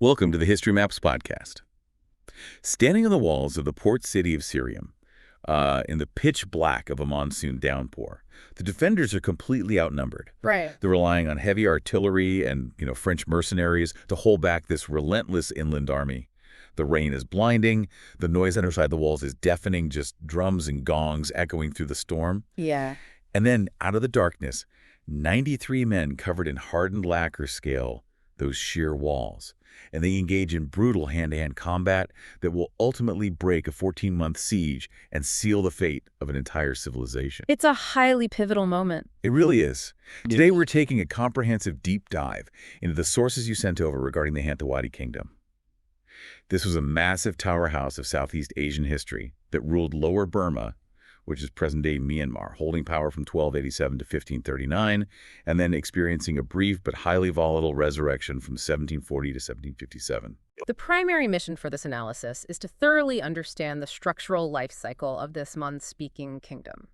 Welcome to the History Maps podcast. Standing on the walls of the port city of Syriam, in the pitch black of a monsoon downpour, the defenders are completely outnumbered. Right. They're relying on heavy artillery and, French mercenaries to hold back this relentless inland army. The rain is blinding. The noise underside the walls is deafening, just drums and gongs echoing through the storm. Yeah. And then, out of the darkness, 93 men covered in hardened lacquer scale those sheer walls. And they engage in brutal hand-to-hand combat that will ultimately break a 14-month siege and seal the fate of an entire civilization. It's a highly pivotal moment. It really is. Today we're taking a comprehensive deep dive into the sources you sent over regarding the Hanthawaddy Kingdom. This was a massive tower house of Southeast Asian history that ruled Lower Burma, which is present-day Myanmar, holding power from 1287 to 1539, and then experiencing a brief but highly volatile resurrection from 1740 to 1757. The primary mission for this analysis is to thoroughly understand the structural life cycle of this Mon-speaking kingdom.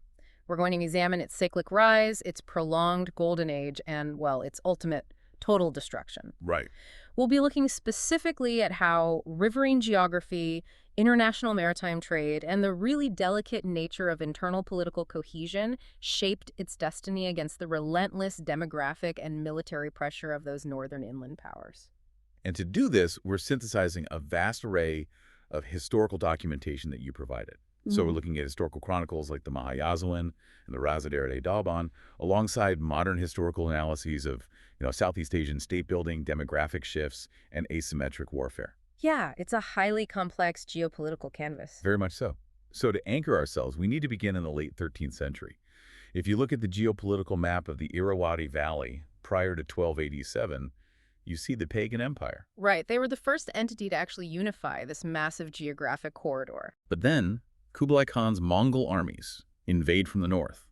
We're going to examine its cyclic rise, its prolonged golden age, and, well, its ultimate total destruction. Right. We'll be looking specifically at how riverine geography, international maritime trade, and the really delicate nature of internal political cohesion shaped its destiny against the relentless demographic and military pressure of those northern inland powers. And to do this, we're synthesizing a vast array of historical documentation that you provided. So we're looking at historical chronicles like the Mahayazawan and the Razadarit, alongside modern historical analyses of Southeast Asian state building, demographic shifts, and asymmetric warfare. Yeah, it's a highly complex geopolitical canvas. Very much so. So to anchor ourselves, we need to begin in the late 13th century. If you look at the geopolitical map of the Irrawaddy Valley prior to 1287, you see the Pagan Empire. Right, they were the first entity to actually unify this massive geographic corridor. But then, Kublai Khan's Mongol armies invade from the north.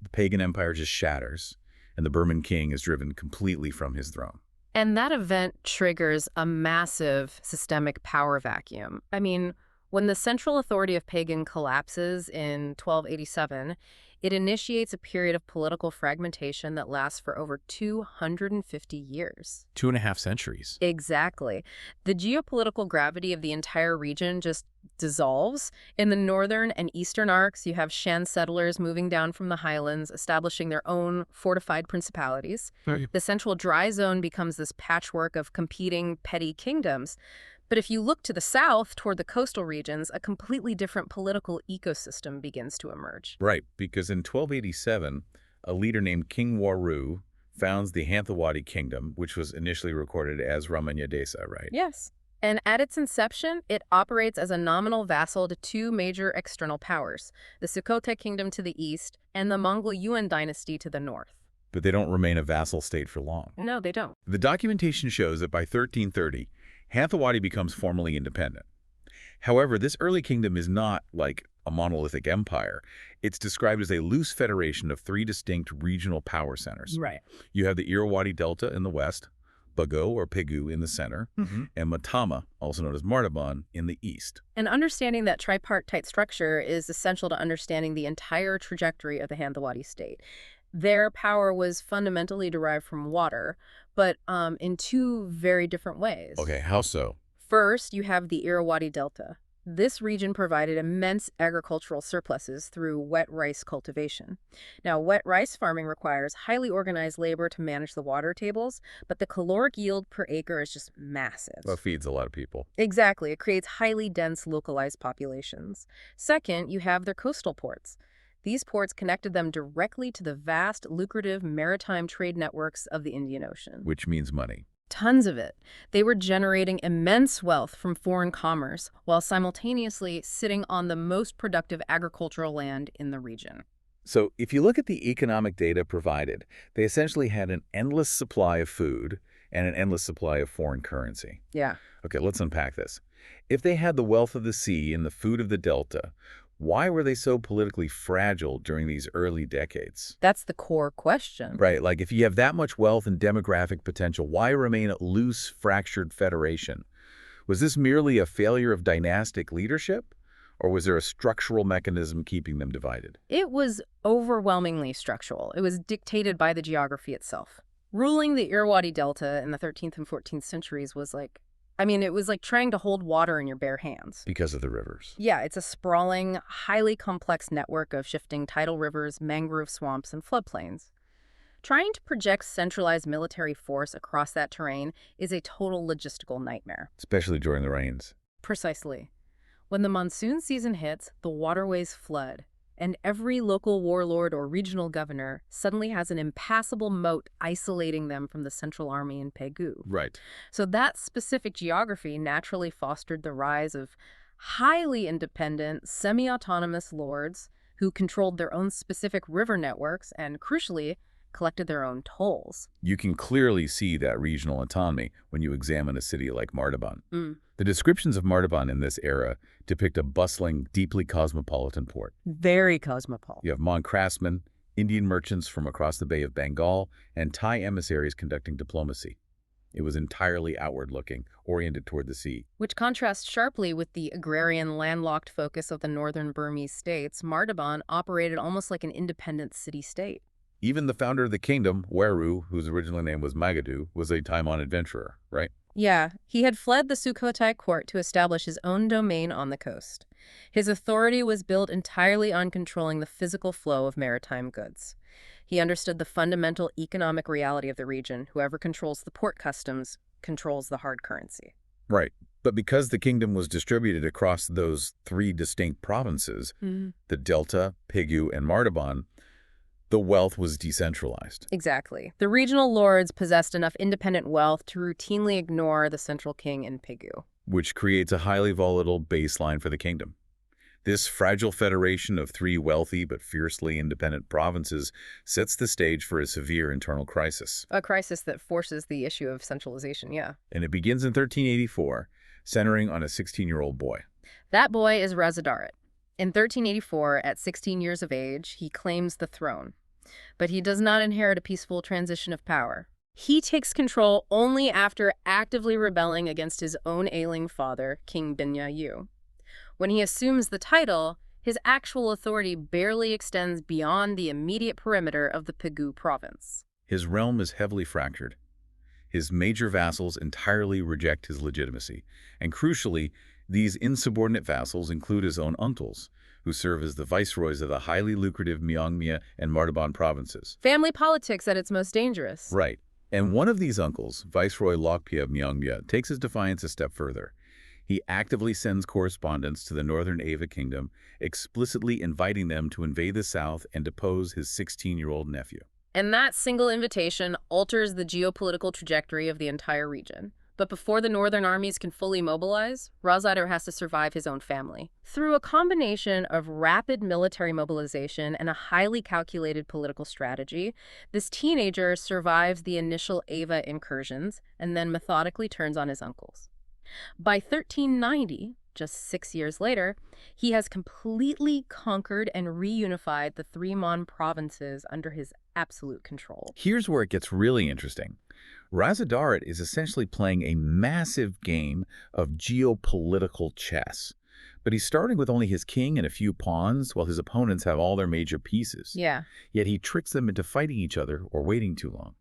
The Pagan Empire just shatters, and the Burman king is driven completely from his throne. And that event triggers a massive systemic power vacuum. I mean, when the central authority of Pagan collapses in 1287, it initiates a period of political fragmentation that lasts for over 250 years. 2.5 centuries. Exactly. The geopolitical gravity of the entire region just dissolves. In the northern and eastern arcs, you have Shan settlers moving down from the highlands, establishing their own fortified principalities. Right. The central dry zone becomes this patchwork of competing petty kingdoms. But if you look to the south, toward the coastal regions, a completely different political ecosystem begins to emerge. Right, because in 1287, a leader named King Waru founds the Hanthawaddy Kingdom, which was initially recorded as Ramanyadesa, right? Yes. And at its inception, it operates as a nominal vassal to two major external powers, the Sukhothai Kingdom to the east and the Mongol Yuan dynasty to the north. But they don't remain a vassal state for long. No, they don't. The documentation shows that by 1330, Hanthawaddy becomes formally independent. However, this early kingdom is not like a monolithic empire. It's described as a loose federation of three distinct regional power centers. Right. You have the Irrawaddy Delta in the west, Bago or Pegu in the center, and Matama, also known as Martaban, in the east. And understanding that tripartite structure is essential to understanding the entire trajectory of the Hanthawaddy state. Their power was fundamentally derived from water, but in two very different ways. Okay, how so? First, you have the Irrawaddy Delta. This region provided immense agricultural surpluses through wet rice cultivation. Now, wet rice farming requires highly organized labor to manage the water tables, but the caloric yield per acre is just massive. Well, it feeds a lot of people. Exactly. It creates highly dense localized populations. Second, you have their coastal ports. These ports connected them directly to the vast, lucrative maritime trade networks of the Indian Ocean. Which means money. Tons of it. They were generating immense wealth from foreign commerce while simultaneously sitting on the most productive agricultural land in the region. So if you look at the economic data provided, they essentially had an endless supply of food and an endless supply of foreign currency. Yeah. Okay, let's unpack this. If they had the wealth of the sea and the food of the delta, why were they so politically fragile during these early decades? That's the core question. Right, like if you have that much wealth and demographic potential, why remain a loose, fractured federation? Was this merely a failure of dynastic leadership? Or was there a structural mechanism keeping them divided? It was overwhelmingly structural. It was dictated by the geography itself. Ruling the Irrawaddy Delta in the 13th and 14th centuries was like I mean, it was like trying to hold water in your bare hands. Because of the rivers. Yeah, it's a sprawling, highly complex network of shifting tidal rivers, mangrove swamps, and floodplains. Trying to project centralized military force across that terrain is a total logistical nightmare. Especially during the rains. Precisely. When the monsoon season hits, the waterways flood, and every local warlord or regional governor suddenly has an impassable moat isolating them from the central army in Pegu. Right. So that specific geography naturally fostered the rise of highly independent, semi-autonomous lords who controlled their own specific river networks and, crucially, collected their own tolls. You can clearly see that regional autonomy when you examine a city like Martaban. The descriptions of Martaban in this era depict a bustling, deeply cosmopolitan port. Very cosmopolitan. You have Mon craftsmen, Indian merchants from across the Bay of Bengal, and Thai emissaries conducting diplomacy. It was entirely outward-looking, oriented toward the sea. Which contrasts sharply with the agrarian, landlocked focus of the northern Burmese states. Martaban operated almost like an independent city-state. Even the founder of the kingdom, Weru, whose original name was Magadu, was a Taimon adventurer, right? Yeah, he had fled the Sukhothai court to establish his own domain on the coast. His authority was built entirely on controlling the physical flow of maritime goods. He understood the fundamental economic reality of the region. Whoever controls the port customs controls the hard currency. Right. But because the kingdom was distributed across those three distinct provinces, the Delta, Pegu, and Martaban, the wealth was decentralized. Exactly. The regional lords possessed enough independent wealth to routinely ignore the central king in Pegu. Which creates a highly volatile baseline for the kingdom. This fragile federation of three wealthy but fiercely independent provinces sets the stage for a severe internal crisis. A crisis that forces the issue of centralization, yeah. And it begins in 1384, centering on a 16-year-old boy. That boy is Razadarit. In 1384, at 16 years of age, he claims the throne. But he does not inherit a peaceful transition of power. He takes control only after actively rebelling against his own ailing father, King Binyayu. When he assumes the title, his actual authority barely extends beyond the immediate perimeter of the Pegu province. His realm is heavily fractured. His major vassals entirely reject his legitimacy, and crucially, these insubordinate vassals include his own uncles, who serve as the viceroys of the highly lucrative Myanmar and Martaban provinces. Family politics at its most dangerous. Right. And one of these uncles, Viceroy Lokpia of Myanmar, takes his defiance a step further. He actively sends correspondence to the northern Ava kingdom, explicitly inviting them to invade the south and depose his 16-year-old nephew. And that single invitation alters the geopolitical trajectory of the entire region. But before the northern armies can fully mobilize, Razadarit has to survive his own family. Through a combination of rapid military mobilization and a highly calculated political strategy, this teenager survives the initial Ava incursions and then methodically turns on his uncles. By 1390, just 6 years later, he has completely conquered and reunified the three Mon provinces under his absolute control. Here's where it gets really interesting. Razadarit is essentially playing a massive game of geopolitical chess. But he's starting with only his king and a few pawns, while his opponents have all their major pieces. Yeah. Yet he tricks them into fighting each other or waiting too long.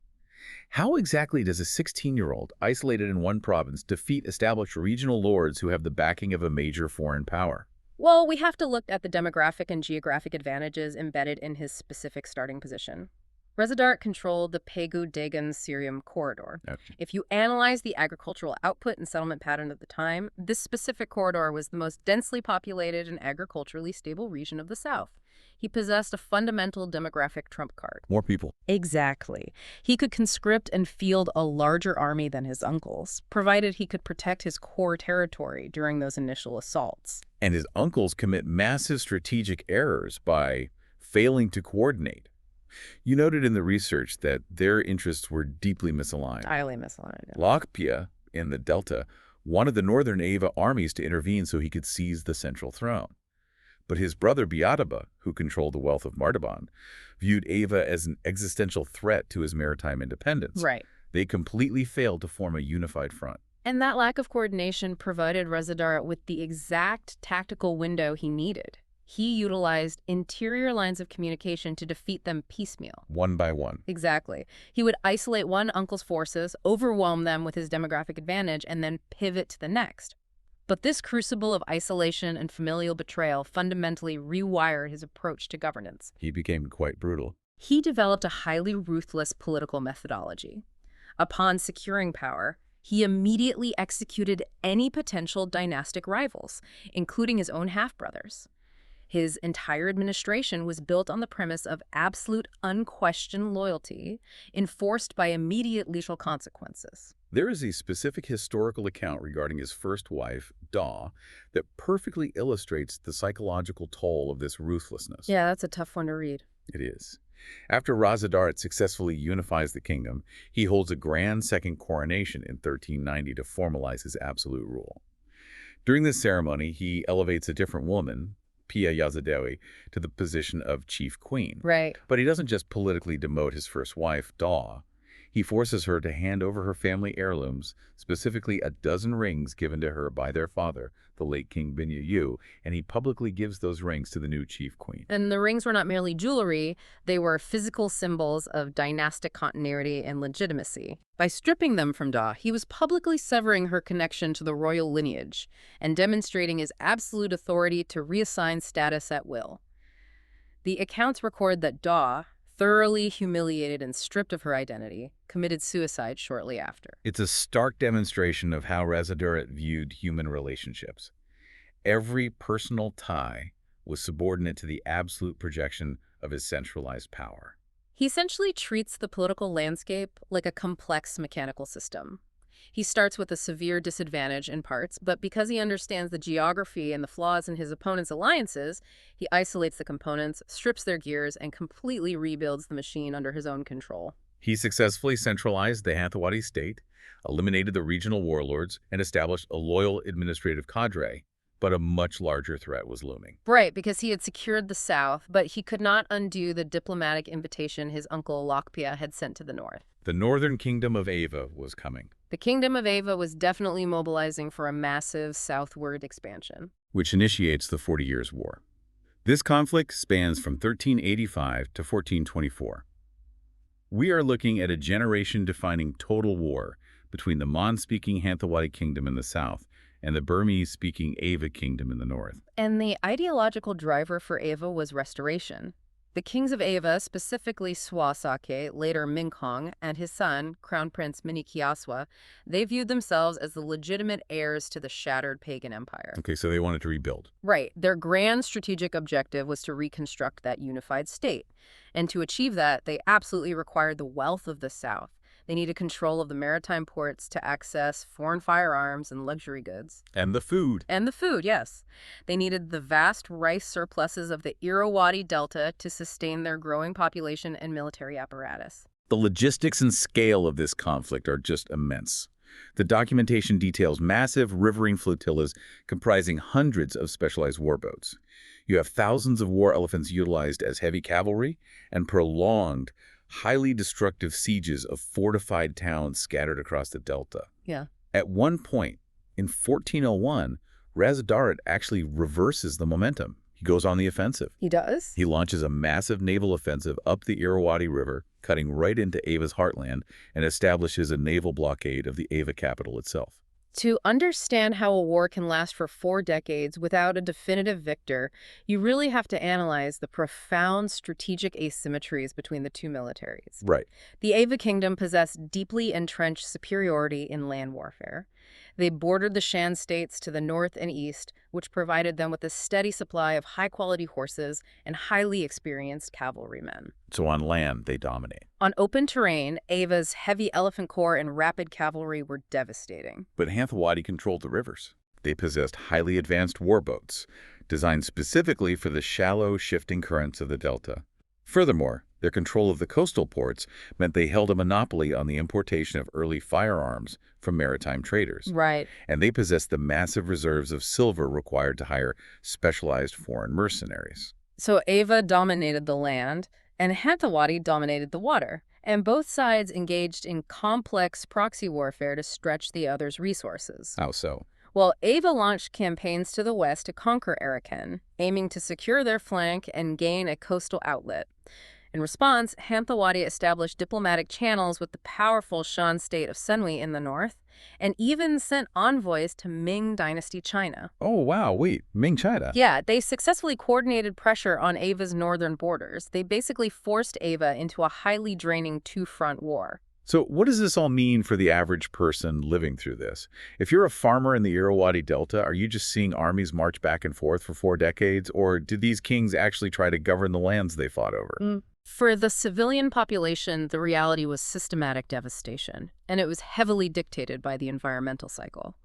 How exactly does a 16-year-old, isolated in one province, defeat established regional lords who have the backing of a major foreign power? Well, we have to look at the demographic and geographic advantages embedded in his specific starting position. Razadarit controlled the Pegu-Dagan-Sirium corridor. Okay. If you analyze the agricultural output and settlement pattern of the time, this specific corridor was the most densely populated and agriculturally stable region of the South. He possessed a fundamental demographic trump card. More people. Exactly. He could conscript and field a larger army than his uncles, provided he could protect his core territory during those initial assaults. And his uncles commit massive strategic errors by failing to coordinate. You noted in the research that their interests were deeply misaligned. Highly misaligned. Yeah. Lokpia, in the Delta, wanted the northern Ava armies to intervene so he could seize the central throne. But his brother Biadaba, who controlled the wealth of Martaban, viewed Ava as an existential threat to his maritime independence. Right. They completely failed to form a unified front. And that lack of coordination provided Razadarit with the exact tactical window he needed. He utilized interior lines of communication to defeat them piecemeal. One by one. Exactly. He would isolate one uncle's forces, overwhelm them with his demographic advantage, and then pivot to the next. But this crucible of isolation and familial betrayal fundamentally rewired his approach to governance. He became quite brutal. He developed a highly ruthless political methodology. Upon securing power, he immediately executed any potential dynastic rivals, including his own half-brothers. His entire administration was built on the premise of absolute, unquestioned loyalty, enforced by immediate lethal consequences. There is a specific historical account regarding his first wife, Daw, that perfectly illustrates the psychological toll of this ruthlessness. Yeah, that's a tough one to read. It is. After Razadarit successfully unifies the kingdom, he holds a grand second coronation in 1390 to formalize his absolute rule. During this ceremony, he elevates a different woman, Pia Yazadawi, to the position of chief queen. Right. But he doesn't just politically demote his first wife, Daw. He forces her to hand over her family heirlooms, specifically a dozen rings given to her by their father, the late King Binyayu, and he publicly gives those rings to the new chief queen. And the rings were not merely jewelry, they were physical symbols of dynastic continuity and legitimacy. By stripping them from Daw, he was publicly severing her connection to the royal lineage and demonstrating his absolute authority to reassign status at will. The accounts record that Daw, thoroughly humiliated and stripped of her identity, committed suicide shortly after. It's a stark demonstration of how Razadarit viewed human relationships. Every personal tie was subordinate to the absolute projection of his centralized power. He essentially treats the political landscape like a complex mechanical system. He starts with a severe disadvantage in parts, but because he understands the geography and the flaws in his opponent's alliances, he isolates the components, strips their gears, and completely rebuilds the machine under his own control. He successfully centralized the Hanthawaddy state, eliminated the regional warlords, and established a loyal administrative cadre, but a much larger threat was looming. Right, because he had secured the south, but he could not undo the diplomatic invitation his uncle Lokpia had sent to the north. The northern kingdom of Ava was coming, The kingdom of Ava was definitely mobilizing for a massive southward expansion. which initiates the 40 Years' War. This conflict spans from 1385 to 1424. We are looking at a generation-defining total war between the Mon-speaking Hanthawaddy Kingdom in the south and the Burmese-speaking Ava Kingdom in the north. And the ideological driver for Ava was restoration. The kings of Ava, specifically Swasake, later Minkhong, and his son, Crown Prince Minikiaswa, they viewed themselves as the legitimate heirs to the shattered pagan empire. Okay, so they wanted to rebuild. Right. Their grand strategic objective was to reconstruct that unified state. And to achieve that, they absolutely required the wealth of the South. They needed control of the maritime ports to access foreign firearms and luxury goods. And the food. And the food, yes. They needed the vast rice surpluses of the Irrawaddy Delta to sustain their growing population and military apparatus. The logistics and scale of this conflict are just immense. The documentation details massive riverine flotillas comprising hundreds of specialized warboats. You have thousands of war elephants utilized as heavy cavalry and prolonged, highly destructive sieges of fortified towns scattered across the delta. Yeah. At one point, in 1401, Razadarit actually reverses the momentum. He goes on the offensive. He does? He launches a massive naval offensive up the Irrawaddy River, cutting right into Ava's heartland, and establishes a naval blockade of the Ava capital itself. To understand how a war can last for 4 decades without a definitive victor, you really have to analyze the profound strategic asymmetries between the two militaries. Right. The Ava Kingdom possessed deeply entrenched superiority in land warfare. They bordered the Shan states to the north and east, which provided them with a steady supply of high-quality horses and highly experienced cavalrymen. So on land, they dominate. On open terrain, Ava's heavy elephant corps and rapid cavalry were devastating. But Hanthawaddy controlled the rivers. They possessed highly advanced warboats, designed specifically for the shallow, shifting currents of the delta. Furthermore, their control of the coastal ports meant they held a monopoly on the importation of early firearms from maritime traders. Right. And they possessed the massive reserves of silver required to hire specialized foreign mercenaries. So Ava dominated the land, and Hanthawaddy dominated the water. And both sides engaged in complex proxy warfare to stretch the other's resources. How so? Well, Ava launched campaigns to the west to conquer Arakan, aiming to secure their flank and gain a coastal outlet. In response, Hanthawaddy established diplomatic channels with the powerful Shan state of Senwi in the north, and even sent envoys to Ming Dynasty China. Oh, wow, wait, Ming China? Yeah, they successfully coordinated pressure on Ava's northern borders. They basically forced Ava into a highly draining two-front war. So what does this all mean for the average person living through this? If you're a farmer in the Irrawaddy Delta, are you just seeing armies march back and forth for 4 decades, or did these kings actually try to govern the lands they fought over? For the civilian population, the reality was systematic devastation, and it was heavily dictated by the environmental cycle.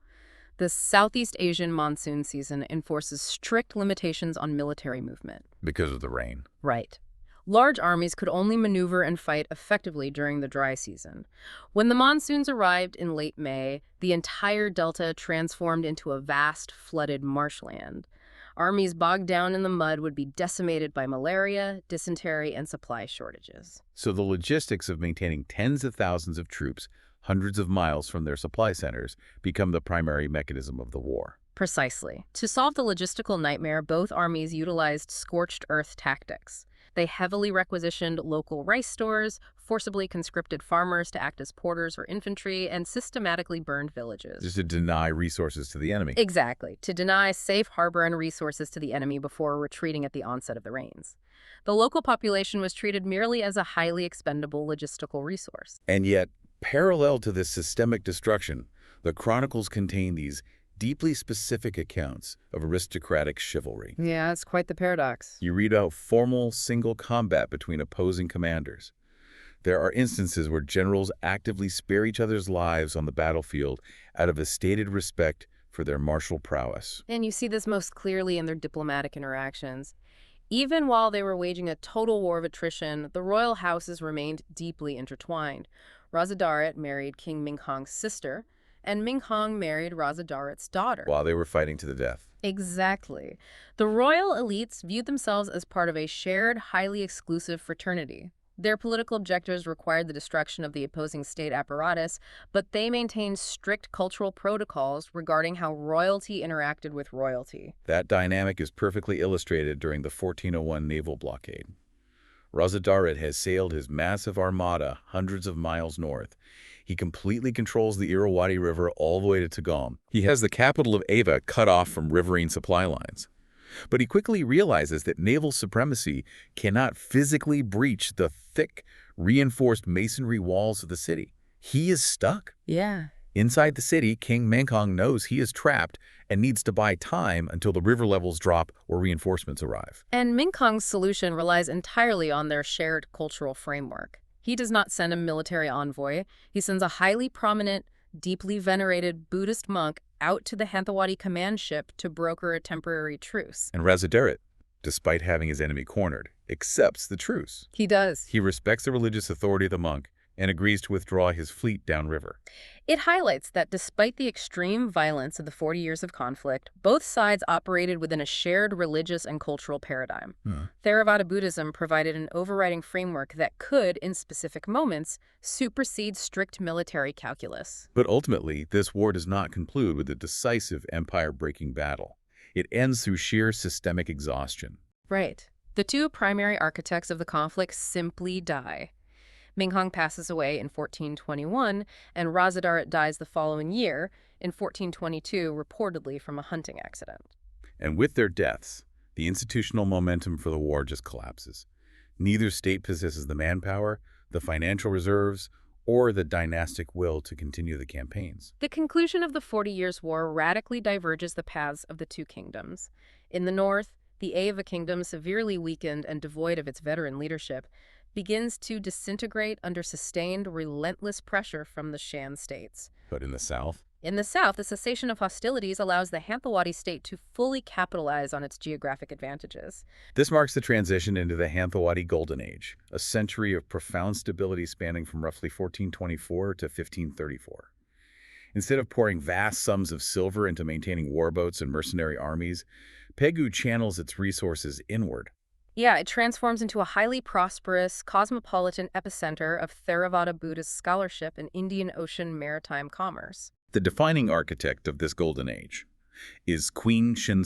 The Southeast Asian monsoon season enforces strict limitations on military movement. Because of the rain. Right. Large armies could only maneuver and fight effectively during the dry season. When the monsoons arrived in late May, the entire delta transformed into a vast, flooded marshland. Armies bogged down in the mud would be decimated by malaria, dysentery, and supply shortages. So the logistics of maintaining tens of thousands of troops hundreds of miles from their supply centers become the primary mechanism of the war. Precisely. To solve the logistical nightmare, both armies utilized scorched earth tactics. They heavily requisitioned local rice stores, forcibly conscripted farmers to act as porters or infantry, and systematically burned villages. Just to deny resources to the enemy. Exactly, to deny safe harbor and resources to the enemy before retreating at the onset of the rains. The local population was treated merely as a highly expendable logistical resource. And yet, parallel to this systemic destruction, the chronicles contain these deeply specific accounts of aristocratic chivalry. Yeah, it's quite the paradox. You read out formal single combat between opposing commanders. There are instances where generals actively spare each other's lives on the battlefield out of a stated respect for their martial prowess. And you see this most clearly in their diplomatic interactions. Even while they were waging a total war of attrition, the royal houses remained deeply intertwined. Razadarit married King Minghong's sister, and Minghong married Razadarit's daughter. While they were fighting to the death. Exactly. The royal elites viewed themselves as part of a shared, highly exclusive fraternity. Their political objectives required the destruction of the opposing state apparatus, but they maintained strict cultural protocols regarding how royalty interacted with royalty. That dynamic is perfectly illustrated during the 1401 naval blockade. Razadarit has sailed his massive armada hundreds of miles north. He completely controls the Irrawaddy River all the way to Tagam. He has the capital of Ava cut off from riverine supply lines. But he quickly realizes that naval supremacy cannot physically breach the thick, reinforced masonry walls of the city. He is stuck. Yeah. Inside the city, King Minghong knows he is trapped and needs to buy time until the river levels drop or reinforcements arrive. And Minghong's solution relies entirely on their shared cultural framework. He does not send a military envoy. He sends a highly prominent, deeply venerated Buddhist monk out to the Hanthawaddy command ship to broker a temporary truce. And Razadarit, despite having his enemy cornered, accepts the truce. He does. He respects the religious authority of the monk and agrees to withdraw his fleet downriver. It highlights that despite the extreme violence of the 40 years of conflict, both sides operated within a shared religious and cultural paradigm. Theravada Buddhism provided an overriding framework that could, in specific moments, supersede strict military calculus. But ultimately, this war does not conclude with a decisive empire-breaking battle. It ends through sheer systemic exhaustion. Right. The two primary architects of the conflict simply die. Minghong passes away in 1421, and Razadarit dies the following year, in 1422, reportedly from a hunting accident. And with their deaths, the institutional momentum for the war just collapses. Neither state possesses the manpower, the financial reserves, or the dynastic will to continue the campaigns. The conclusion of the 40 Years' War radically diverges the paths of the two kingdoms. In the north, the Ava kingdom, severely weakened and devoid of its veteran leadership, begins to disintegrate under sustained, relentless pressure from the Shan states. But in the south? In the south, the cessation of hostilities allows the Hanthawaddy state to fully capitalize on its geographic advantages. This marks the transition into the Hanthawaddy Golden Age, a century of profound stability spanning from roughly 1424 to 1534. Instead of pouring vast sums of silver into maintaining warboats and mercenary armies, Pegu channels its resources inward. Yeah, it transforms into a highly prosperous, cosmopolitan epicenter of Theravada Buddhist scholarship and Indian Ocean maritime commerce. The defining architect of this golden age is Queen Shin,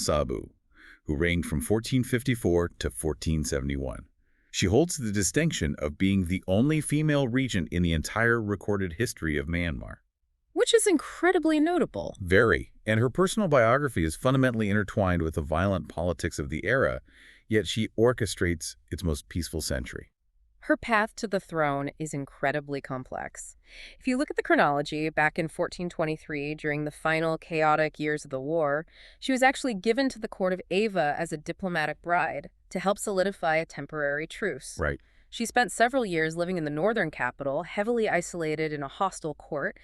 who reigned from 1454 to 1471. She holds the distinction of being the only female regent in the entire recorded history of Myanmar. Which is incredibly notable. Very. And her personal biography is fundamentally intertwined with the violent politics of the era, yet she orchestrates its most peaceful century. Her path to the throne is incredibly complex. If you look at the chronology, back in 1423, during the final chaotic years of the war, she was actually given to the court of Ava as a diplomatic bride to help solidify a temporary truce. Right. She spent several years living in the northern capital, heavily isolated in a hostile court,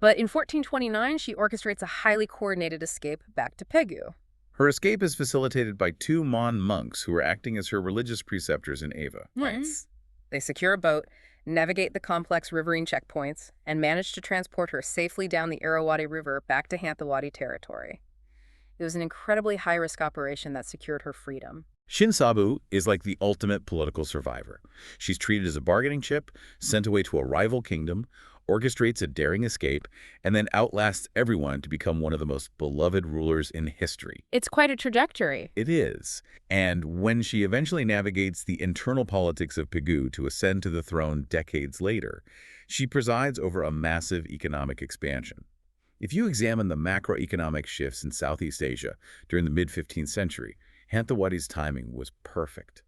but in 1429, she orchestrates a highly coordinated escape back to Pegu. Her escape is facilitated by two Mon monks who are acting as her religious preceptors in Ava. Nice. They secure a boat, navigate the complex riverine checkpoints, and manage to transport her safely down the Irrawaddy River back to Hanthawaddy territory. It was an incredibly high-risk operation that secured her freedom. Shin is like the ultimate political survivor. She's treated as a bargaining chip, sent away to a rival kingdom, orchestrates a daring escape, and then outlasts everyone to become one of the most beloved rulers in history. It's quite a trajectory. It is. And when she eventually navigates the internal politics of Pegu to ascend to the throne decades later, she presides over a massive economic expansion. If you examine the macroeconomic shifts in Southeast Asia during the mid-15th century, Hanthawaddy's timing was perfect.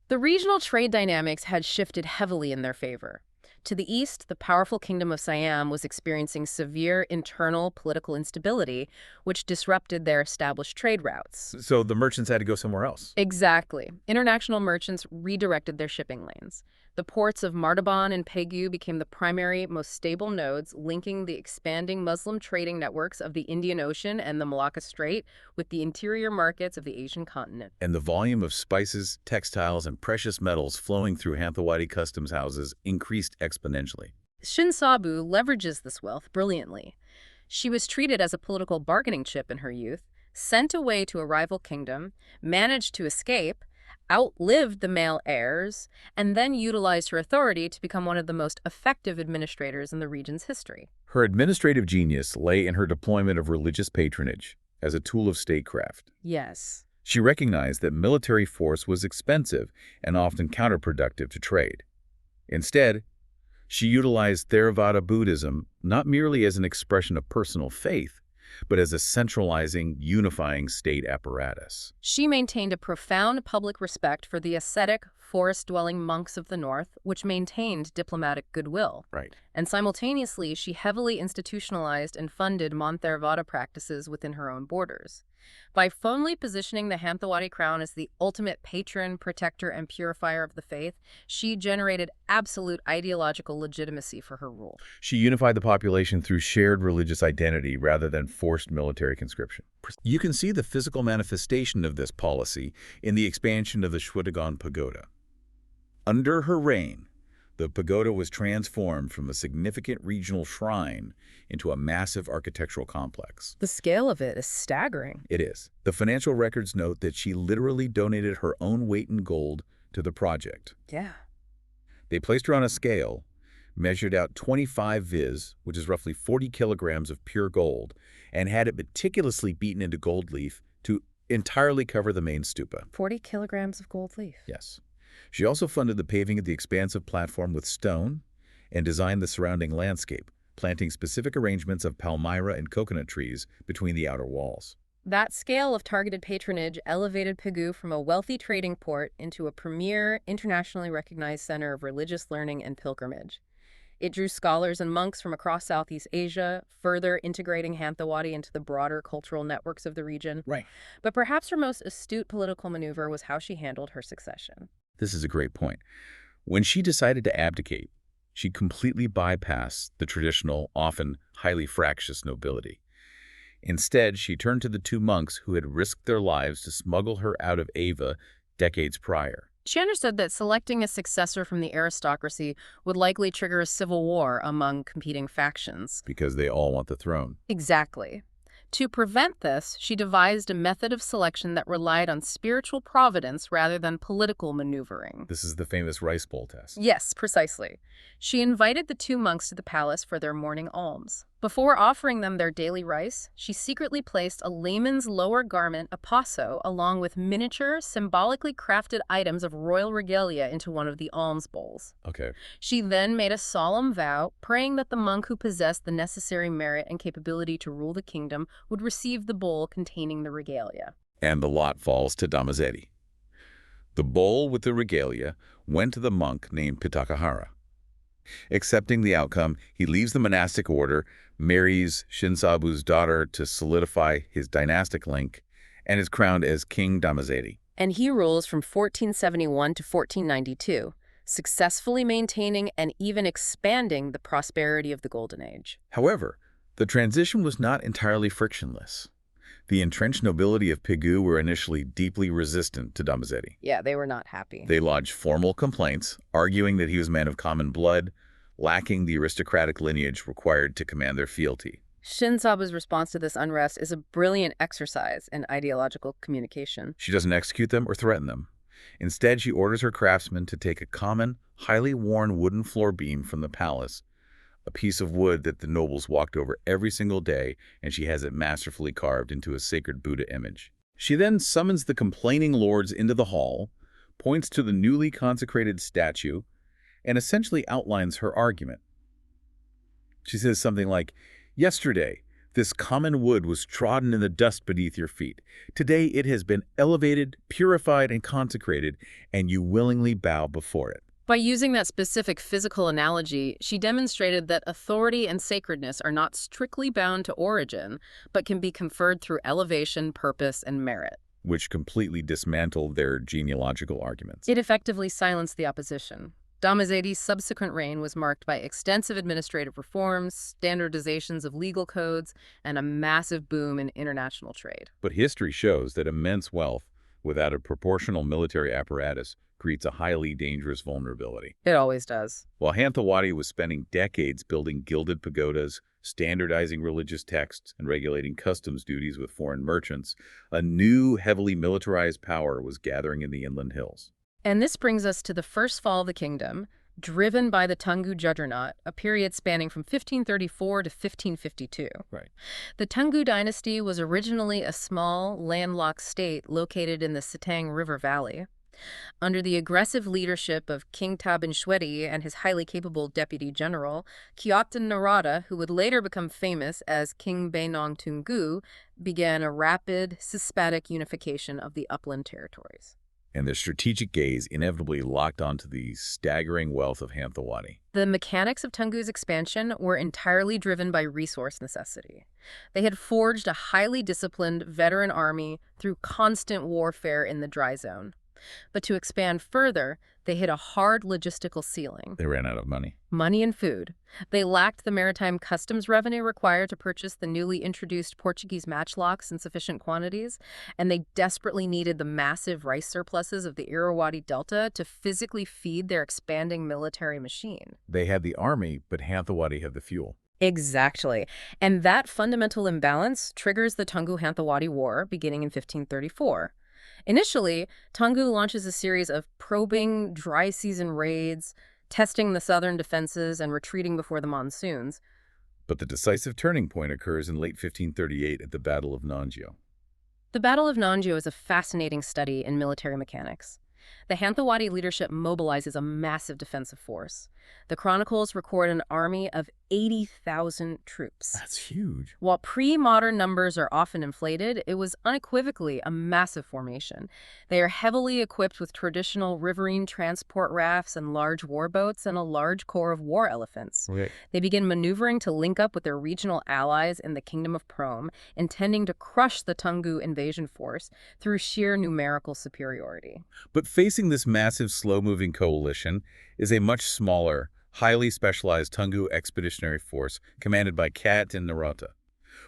The regional trade dynamics had shifted heavily in their favor. To the east, the powerful kingdom of Siam was experiencing severe internal political instability, which disrupted their established trade routes. So the merchants had to go somewhere else. Exactly. International merchants redirected their shipping lanes. The ports of Martaban and Pegu became the primary, most stable nodes, linking the expanding Muslim trading networks of the Indian Ocean and the Malacca Strait with the interior markets of the Asian continent. And the volume of spices, textiles, and precious metals flowing through Hanthawaddy customs houses increased exponentially. Shin leverages this wealth brilliantly. She was treated as a political bargaining chip in her youth, sent away to a rival kingdom, managed to escape, outlived the male heirs, and then utilized her authority to become one of the most effective administrators in the region's history. Her administrative genius lay in her deployment of religious patronage as a tool of statecraft. Yes. She recognized that military force was expensive and often counterproductive to trade. Instead, she utilized Theravada Buddhism not merely as an expression of personal faith, but as a centralizing, unifying state apparatus. She maintained a profound public respect for the ascetic, forest-dwelling monks of the north, which maintained diplomatic goodwill. Right. And simultaneously, she heavily institutionalized and funded Theravada practices within her own borders. By firmly positioning the Hanthawaddy crown as the ultimate patron, protector, and purifier of the faith, she generated absolute ideological legitimacy for her rule. She unified the population through shared religious identity rather than forced military conscription. You can see the physical manifestation of this policy in the expansion of the Shwedagon Pagoda. Under her reign, the pagoda was transformed from a significant regional shrine into a massive architectural complex. The scale of it is staggering. It is. The financial records note that she literally donated her own weight in gold to the project. Yeah. They placed her on a scale, measured out 25 viz, which is roughly 40 kilograms of pure gold, and had it meticulously beaten into gold leaf to entirely cover the main stupa. 40 kilograms of gold leaf. Yes. She also funded the paving of the expansive platform with stone and designed the surrounding landscape, planting specific arrangements of palmyra and coconut trees between the outer walls. That scale of targeted patronage elevated Pegu from a wealthy trading port into a premier, internationally recognized center of religious learning and pilgrimage. It drew scholars and monks from across Southeast Asia, further integrating Hanthawaddy into the broader cultural networks of the region. Right. But perhaps her most astute political maneuver was how she handled her succession. This is a great point. When she decided to abdicate, she completely bypassed the traditional, often highly fractious nobility. Instead, she turned to the two monks who had risked their lives to smuggle her out of Ava decades prior. She understood that selecting a successor from the aristocracy would likely trigger a civil war among competing factions. Because they all want the throne. Exactly. To prevent this, she devised a method of selection that relied on spiritual providence rather than political maneuvering. This is the famous rice bowl test. Yes, precisely. She invited the two monks to the palace for their morning alms. Before offering them their daily rice, she secretly placed a layman's lower garment, a paso, along with miniature, symbolically crafted items of royal regalia into one of the alms bowls. Okay. She then made a solemn vow, praying that the monk who possessed the necessary merit and capability to rule the kingdom would receive the bowl containing the regalia. And the lot falls to Dhammazedi. The bowl with the regalia went to the monk named Pitakahara. Accepting the outcome, he leaves the monastic order, marries Shinsabu's daughter to solidify his dynastic link, and is crowned as King Dhammazedi. And he rules from 1471 to 1492, successfully maintaining and even expanding the prosperity of the Golden Age. However, the transition was not entirely frictionless. The entrenched nobility of Pegu were initially deeply resistant to Dhammazedi. Yeah, they were not happy. They lodged formal complaints, arguing that he was a man of common blood, lacking the aristocratic lineage required to command their fealty. Shinsabu's response to this unrest is a brilliant exercise in ideological communication. She doesn't execute them or threaten them. Instead, she orders her craftsmen to take a common, highly worn wooden floor beam from the palace, a piece of wood that the nobles walked over every single day, and she has it masterfully carved into a sacred Buddha image. She then summons the complaining lords into the hall, points to the newly consecrated statue, and essentially outlines her argument. She says something like, "Yesterday, this common wood was trodden in the dust beneath your feet. Today it has been elevated, purified, and consecrated, and you willingly bow before it." By using that specific physical analogy, she demonstrated that authority and sacredness are not strictly bound to origin, but can be conferred through elevation, purpose, and merit. Which completely dismantled their genealogical arguments. It effectively silenced the opposition. Dhammazedi's subsequent reign was marked by extensive administrative reforms, standardizations of legal codes, and a massive boom in international trade. But history shows that immense wealth, without a proportional military apparatus, creates a highly dangerous vulnerability. It always does. While Hanthawaddy was spending decades building gilded pagodas, standardizing religious texts, and regulating customs duties with foreign merchants, a new, heavily militarized power was gathering in the inland hills. And this brings us to the first fall of the kingdom, driven by the Taungoo Juggernaut, a period spanning from 1534 to 1552. Right. The Taungoo dynasty was originally a small, landlocked state located in the Sitang River Valley. Under the aggressive leadership of King Dhammazedi and his highly capable deputy general, Kyauktan Narada, who would later become famous as King Bainong Tungu, began a rapid, systematic unification of the upland territories. And their strategic gaze inevitably locked onto the staggering wealth of Hanthawaddy. The mechanics of Taungoo's expansion were entirely driven by resource necessity. They had forged a highly disciplined veteran army through constant warfare in the dry zone. But to expand further, they hit a hard logistical ceiling. They ran out of money. Money and food. They lacked the maritime customs revenue required to purchase the newly introduced Portuguese matchlocks in sufficient quantities, and they desperately needed the massive rice surpluses of the Irrawaddy Delta to physically feed their expanding military machine. They had the army, but Hanthawaddy had the fuel. Exactly. And that fundamental imbalance triggers the Taungoo-Hanthawaddy War beginning in 1534. Initially, Taungoo launches a series of probing, dry-season raids, testing the southern defenses and retreating before the monsoons. But the decisive turning point occurs in late 1538 at the Battle of Nangio. The Battle of Nangio is a fascinating study in military mechanics. The Hanthawaddy leadership mobilizes a massive defensive force. The chronicles record an army of 80,000 troops. That's huge. While pre-modern numbers are often inflated, it was unequivocally a massive formation. They are heavily equipped with traditional riverine transport rafts and large warboats and a large corps of war elephants. Okay. They begin maneuvering to link up with their regional allies in the Kingdom of Prom, intending to crush the Taungoo invasion force through sheer numerical superiority. But facing this massive, slow-moving coalition is a much smaller, highly specialized Taungoo expeditionary force commanded by Kyauktan Narada.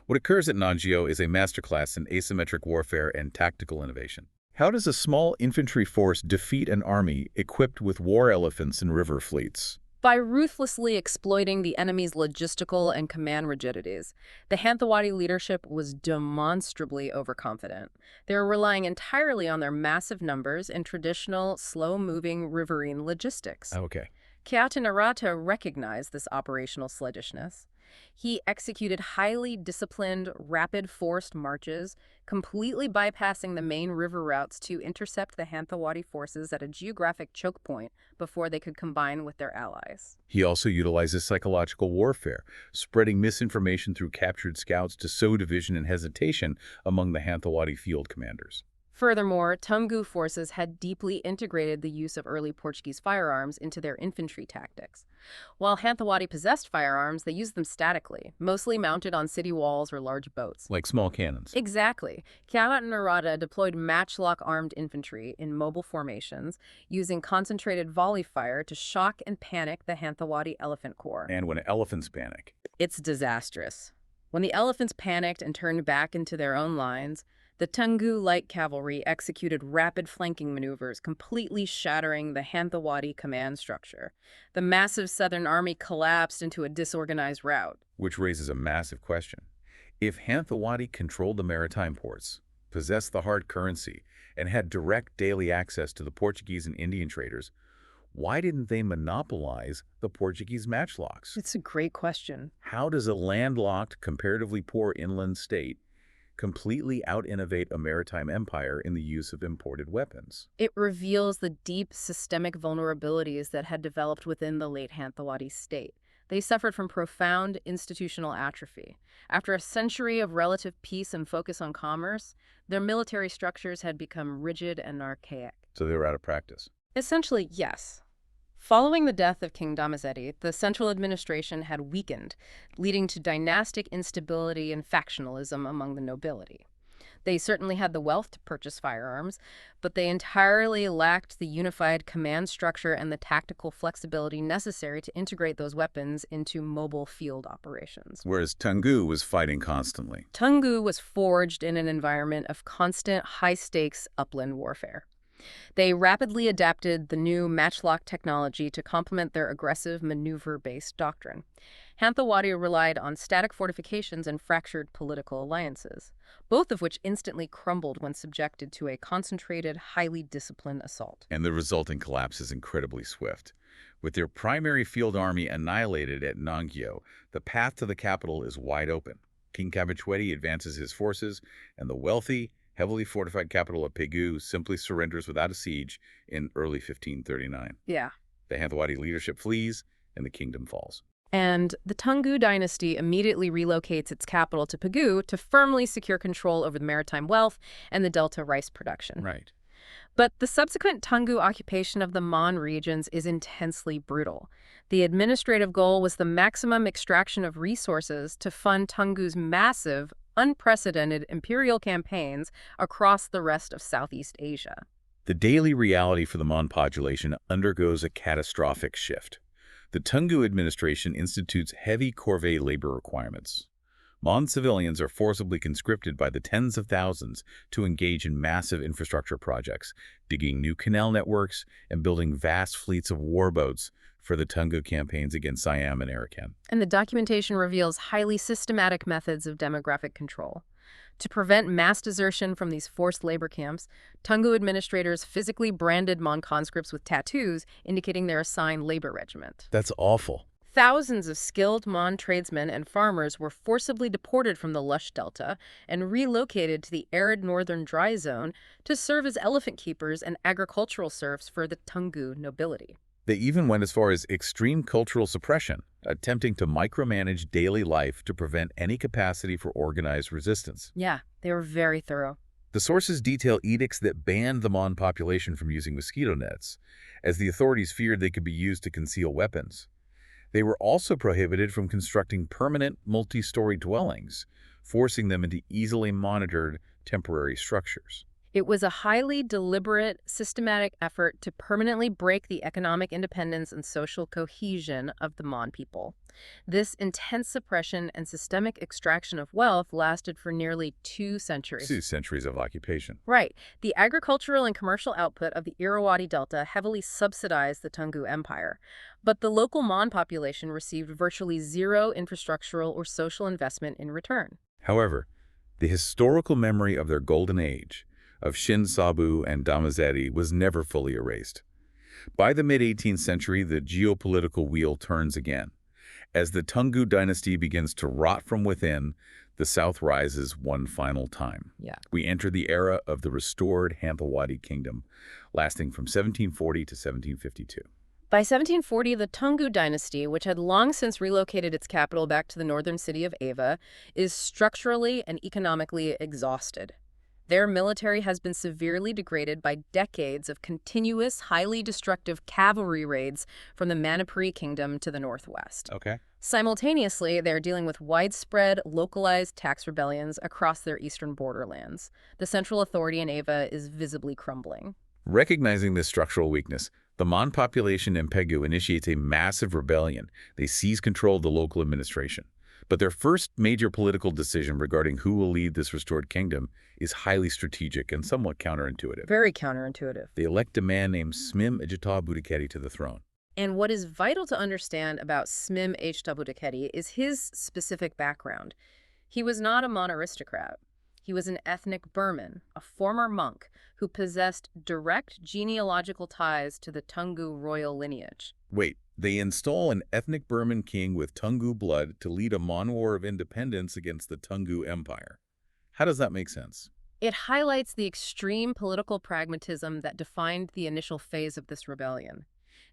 What occurs at Nangio is a masterclass in asymmetric warfare and tactical innovation. How does a small infantry force defeat an army equipped with war elephants and river fleets? By ruthlessly exploiting the enemy's logistical and command rigidities, the Hanthawaddy leadership was demonstrably overconfident. They were relying entirely on their massive numbers and traditional, slow-moving riverine logistics. Okay. Kyauktan Narada recognized this operational sluggishness. He executed highly disciplined, rapid forced marches, completely bypassing the main river routes to intercept the Hanthawaddy forces at a geographic choke point before they could combine with their allies. He also utilizes psychological warfare, spreading misinformation through captured scouts to sow division and hesitation among the Hanthawaddy field commanders. Furthermore, Tungu forces had deeply integrated the use of early Portuguese firearms into their infantry tactics. While Hanthawaddy possessed firearms, they used them statically, mostly mounted on city walls or large boats. Like small cannons. Exactly. Kiawat and Narada deployed matchlock armed infantry in mobile formations, using concentrated volley fire to shock and panic the Hanthawaddy Elephant Corps. And when elephants panic, It's disastrous. When the elephants panicked and turned back into their own lines, the Tungu light cavalry executed rapid flanking maneuvers, completely shattering the Hanthawaddy command structure. The massive Southern Army collapsed into a disorganized rout. which raises a massive question. If Hanthawaddy controlled the maritime ports, possessed the hard currency, and had direct daily access to the Portuguese and Indian traders, why didn't they monopolize the Portuguese matchlocks? It's a great question. How does a landlocked, comparatively poor inland state completely out-innovate a maritime empire in the use of imported weapons? It reveals the deep systemic vulnerabilities that had developed within the late Hanthawaddy state. They suffered from profound institutional atrophy. After a century of relative peace and focus on commerce, their military structures had become rigid and archaic. So they were out of practice. Essentially, yes. Following the death of King Dhammazedi, the central administration had weakened, leading to dynastic instability and factionalism among the nobility. They certainly had the wealth to purchase firearms, but they entirely lacked the unified command structure and the tactical flexibility necessary to integrate those weapons into mobile field operations. Whereas Tungu was fighting constantly. Tungu was forged in an environment of constant, high-stakes upland warfare. They rapidly adapted the new matchlock technology to complement their aggressive maneuver-based doctrine. Hanthawaddy relied on static fortifications and fractured political alliances, both of which instantly crumbled when subjected to a concentrated, highly disciplined assault. And the resulting collapse is incredibly swift. With their primary field army annihilated at Nangyo, the path to the capital is wide open. King Dhammazedi advances his forces, and the wealthy, heavily fortified capital of Pegu simply surrenders without a siege in early 1539. Yeah. The Hanthawaddy leadership flees, and the kingdom falls. And the Tungu dynasty immediately relocates its capital to Pegu to firmly secure control over the maritime wealth and the delta rice production. Right. But the subsequent Tungu occupation of the Mon regions is intensely brutal. The administrative goal was the maximum extraction of resources to fund Tungu's massive, unprecedented imperial campaigns across the rest of Southeast Asia. The daily reality for the Mon population undergoes a catastrophic shift. The Tungu administration institutes heavy corvée labor requirements. Mon civilians are forcibly conscripted by the tens of thousands to engage in massive infrastructure projects, digging new canal networks and building vast fleets of warboats for the Tungu campaigns against Siam and Arakan. And the documentation reveals highly systematic methods of demographic control. To prevent mass desertion from these forced labor camps, Tungu administrators physically branded Mon conscripts with tattoos indicating their assigned labor regiment. That's awful. Thousands of skilled Mon tradesmen and farmers were forcibly deported from the lush delta and relocated to the arid northern dry zone to serve as elephant keepers and agricultural serfs for the Tungu nobility. They even went as far as extreme cultural suppression, attempting to micromanage daily life to prevent any capacity for organized resistance. Yeah, they were very thorough. The sources detail edicts that banned the Mon population from using mosquito nets, as the authorities feared they could be used to conceal weapons. They were also prohibited from constructing permanent multi-story dwellings, forcing them into easily monitored temporary structures. It was a highly deliberate, systematic effort to permanently break the economic independence and social cohesion of the Mon people. This intense suppression and systemic extraction of wealth lasted for nearly 2 centuries. 2 centuries of occupation. Right. The agricultural and commercial output of the Irrawaddy Delta heavily subsidized the Tungu Empire, but the local Mon population received virtually zero infrastructural or social investment in return. However, the historical memory of their golden age, of Shin Sabu and Dhammazedi, was never fully erased. By the mid-18th century, the geopolitical wheel turns again, As the Tungu dynasty begins to rot from within, the South rises one final time. Yeah. We enter the era of the restored Hanthawaddy Kingdom, lasting from 1740 to 1752. By 1740, the Tungu dynasty, which had long since relocated its capital back to the northern city of Ava, is structurally and economically exhausted. Their military has been severely degraded by decades of continuous, highly destructive cavalry raids from the Manipuri Kingdom to the northwest. Okay. Simultaneously, they're dealing with widespread, localized tax rebellions across their eastern borderlands. The central authority in Ava is visibly crumbling. Recognizing this structural weakness, the Mon population in Pegu initiates a massive rebellion. They seize control of the local administration. But their first major political decision regarding who will lead this restored kingdom is highly strategic and somewhat counterintuitive. Very counterintuitive. They elect a man named Smim Ejita Budikedi to the throne. And what is vital to understand about Smim Ejita Budikedi is his specific background. He was not a Mon aristocrat. He was an ethnic Burman, a former monk who possessed direct genealogical ties to the Tungu royal lineage. Wait, they install an ethnic Burman king with Tungu blood to lead a Mon war of independence against the Tungu Empire. How does that make sense? It highlights the extreme political pragmatism that defined the initial phase of this rebellion.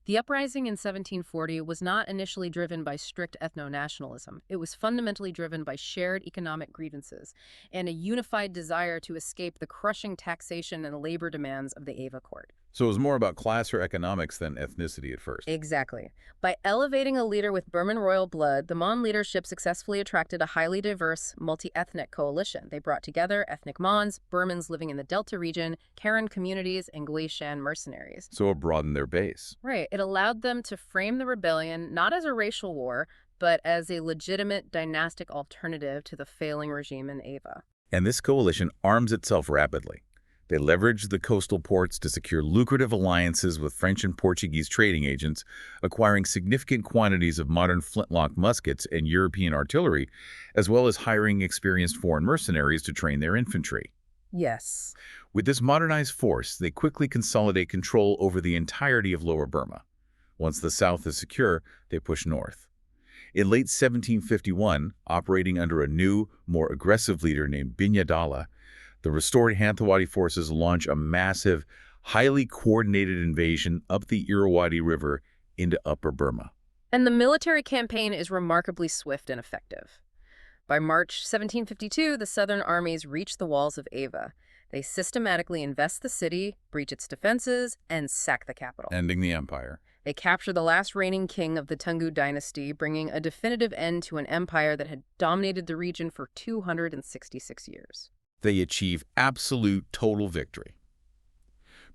The uprising in 1740 was not initially driven by strict ethno-nationalism. It was fundamentally driven by shared economic grievances and a unified desire to escape the crushing taxation and labor demands of the Ava court. So it was more about class or economics than ethnicity at first. Exactly. By elevating a leader with Burman royal blood, the Mon leadership successfully attracted a highly diverse, multi-ethnic coalition. They brought together ethnic Mons, Burmans living in the Delta region, Karen communities, and Gui-Shan mercenaries. So it broadened their base. Right. It allowed them to frame the rebellion not as a racial war, but as a legitimate dynastic alternative to the failing regime in Ava. And this coalition arms itself rapidly. They leveraged the coastal ports to secure lucrative alliances with French and Portuguese trading agents, acquiring significant quantities of modern flintlock muskets and European artillery, as well as hiring experienced foreign mercenaries to train their infantry. Yes. With this modernized force, they quickly consolidate control over the entirety of Lower Burma. Once the south is secure, they push north. In late 1751, operating under a new, more aggressive leader named Binyadala, the restored Hanthawaddy forces launch a massive, highly coordinated invasion up the Irrawaddy River into Upper Burma. And the military campaign is remarkably swift and effective. By March 1752, the southern armies reach the walls of Ava. They systematically invest the city, breach its defenses, and sack the capital. Ending the empire. They capture the last reigning king of the Tungu dynasty, bringing a definitive end to an empire that had dominated the region for 266 years. They achieve absolute total victory.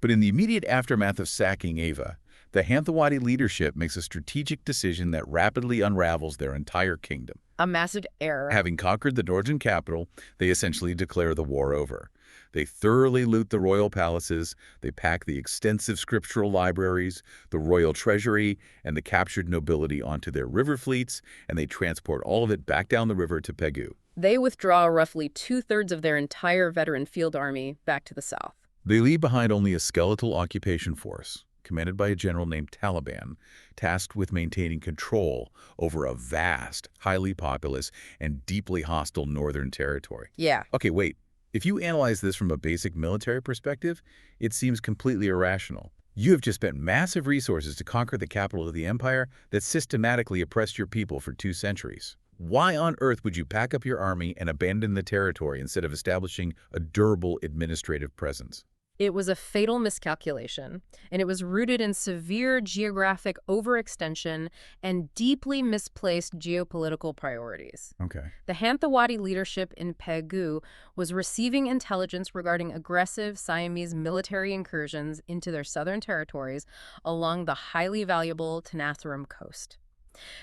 But in the immediate aftermath of sacking Ava, the Hanthawaddy leadership makes a strategic decision that rapidly unravels their entire kingdom. A massive error. Having conquered the northern capital, they essentially declare the war over. They thoroughly loot the royal palaces, they pack the extensive scriptural libraries, the royal treasury, and the captured nobility onto their river fleets, and they transport all of it back down the river to Pegu. They withdraw roughly two-thirds of their entire veteran field army back to the south. They leave behind only a skeletal occupation force, commanded by a general named Taliban, tasked with maintaining control over a vast, highly populous, and deeply hostile northern territory. Yeah. Okay, wait. If you analyze this from a basic military perspective, it seems completely irrational. You have just spent massive resources to conquer the capital of the empire that systematically oppressed your people for 2 centuries. Why on earth would you pack up your army and abandon the territory instead of establishing a durable administrative presence? It was a fatal miscalculation, and it was rooted in severe geographic overextension and deeply misplaced geopolitical priorities. Okay. The Hanthawaddy leadership in Pegu was receiving intelligence regarding aggressive Siamese military incursions into their southern territories along the highly valuable Tenasserim coast.